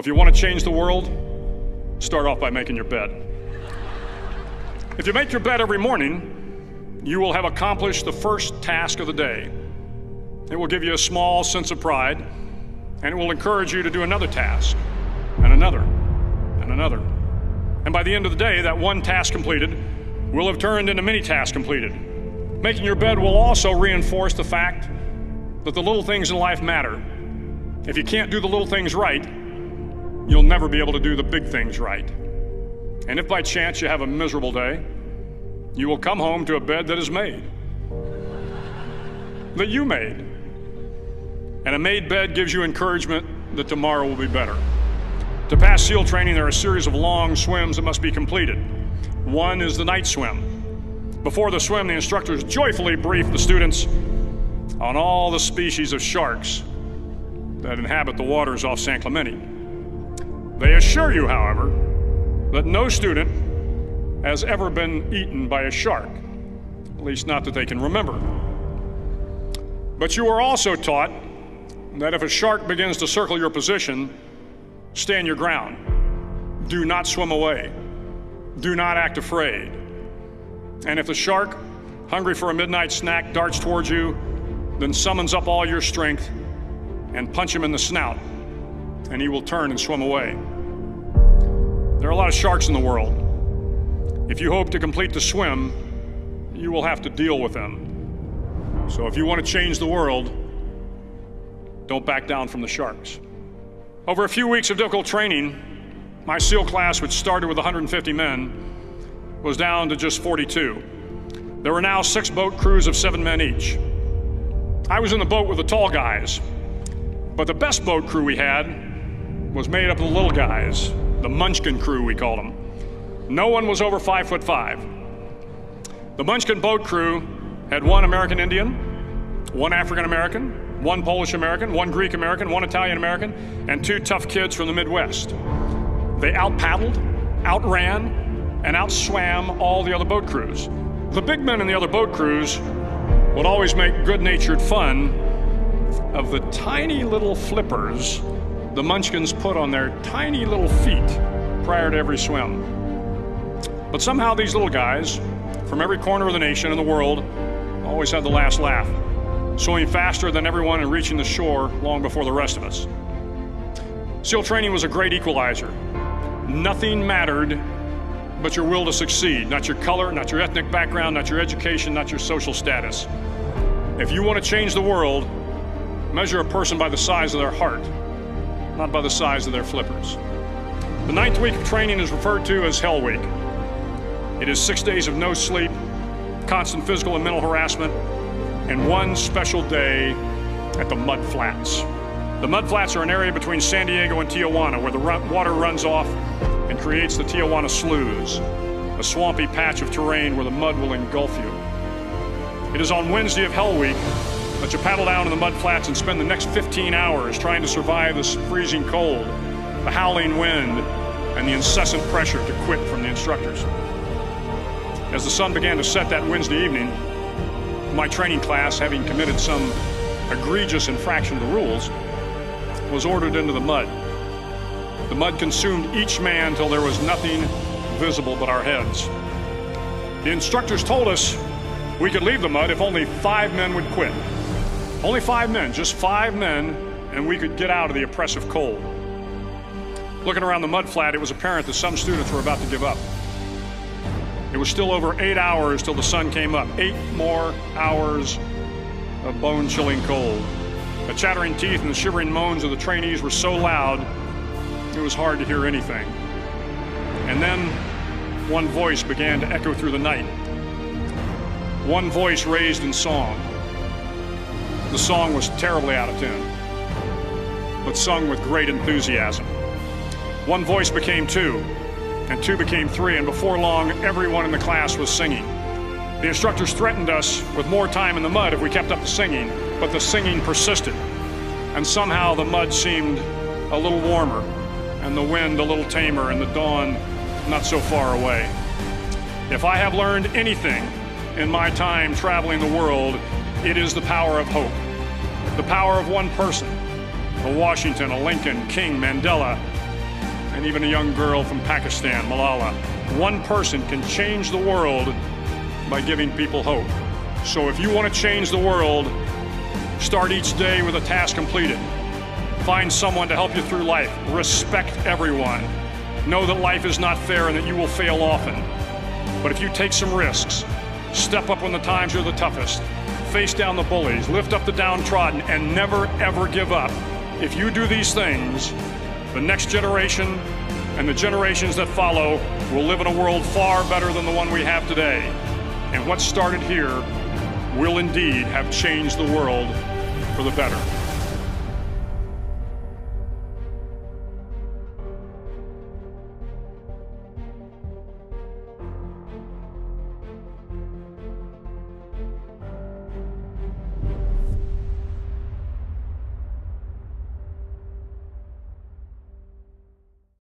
you want to change the world, start off by making your bed. If you make your bed every morning, you will have accomplished the first task of the day. It will give you a small sense of pride, and it will encourage you to do another task, and another, and another. And by the end of the day, that one task completed will have turned into many tasks completed. Making your bed will also reinforce the fact that the little things in life matter. If you can't do the little things right, you'll never be able to do the big things right. And if by chance you have a miserable day, you will come home to a bed that is made, that you made. And a made bed gives you encouragement that tomorrow will be better. To pass SEAL training, there are a series of long swims that must be completed. One is the night swim. Before the swim, the instructors joyfully brief the students on all the species of sharks that inhabit the waters off San Clemente. They assure you, however, that no student has ever been eaten by a shark, at least not that they can remember. But you are also taught that if a shark begins to circle your position, stand your ground. Do not swim away. Do not act afraid. And if the shark, hungry for a midnight snack, darts towards you, then summons up all your strength and punch him in the snout, and he will turn and swim away. There are a lot of sharks in the world. If you hope to complete the swim, you will have to deal with them. So if you want to change the world, don't back down from the sharks. Over a few weeks of difficult training, my SEAL class, which started with 150 men, was down to just 42. There were now 6 boat crews of 7 men each. I was in the boat with the tall guys, but the best boat crew we had was made up of the little guys, the Munchkin crew, we called them. No one was over 5'5". The Munchkin boat crew had 1 American Indian, 1 African American, 1 Polish American, 1 Greek American, 1 Italian American, and 2 tough kids from the Midwest. They out-paddled, outran, and outswam all the other boat crews. The big men in the other boat crews would always make good-natured fun of the tiny little flippers the Munchkins put on their tiny little feet prior to every swim. But somehow these little guys from every corner of the nation and the world always had the last laugh, swimming faster than everyone and reaching the shore long before the rest of us. SEAL training was a great equalizer. Nothing mattered but your will to succeed, not your color, not your ethnic background, not your education, not your social status. If you want to change the world, measure a person by the size of their heart, not by the size of their flippers. The 9th week of training is referred to as Hell Week. It is 6 days of no sleep, constant physical and mental harassment, and 1 special day at the Mud Flats. The Mud Flats are an area between San Diego and Tijuana where the water runs off and creates the Tijuana Sloughs, a swampy patch of terrain where the mud will engulf you. It is on Wednesday of Hell Week that you paddle down to the Mud Flats and spend the next 15 hours trying to survive this freezing cold, the howling wind, and the incessant pressure to quit from the instructors. As the sun began to set that Wednesday evening, my training class, having committed some egregious infraction of the rules, was ordered into the mud. The mud consumed each man till there was nothing visible but our heads. The instructors told us we could leave the mud if only 5 men would quit. Only 5 men, just 5 men, and we could get out of the oppressive cold. Looking around the mud flat, it was apparent that some students were about to give up. It was still over 8 hours till the sun came up. 8 more hours of bone-chilling cold. The chattering teeth and the shivering moans of the trainees were so loud, it was hard to hear anything. And then one voice began to echo through the night. One voice raised in song. The song was terribly out of tune, but sung with great enthusiasm. One voice became 2, and 2 became 3, and before long, everyone in the class was singing. The instructors threatened us with more time in the mud if we kept up the singing, but the singing persisted, and somehow the mud seemed a little warmer, and the wind a little tamer, and the dawn not so far away. If I have learned anything in my time traveling the world, it is the power of hope. The power of one person, a Washington, a Lincoln, King, Mandela, and even a young girl from Pakistan, Malala. One person can change the world by giving people hope. So if you want to change the world, start each day with a task completed. Find someone to help you through life. Respect everyone. Know that life is not fair and that you will fail often. But if you take some risks, step up when the times are the toughest, face down the bullies, lift up the downtrodden, and never ever give up. If you do these things, the next generation and the generations that follow will live in a world far better than the one we have today. And what started here will indeed have changed the world for the better.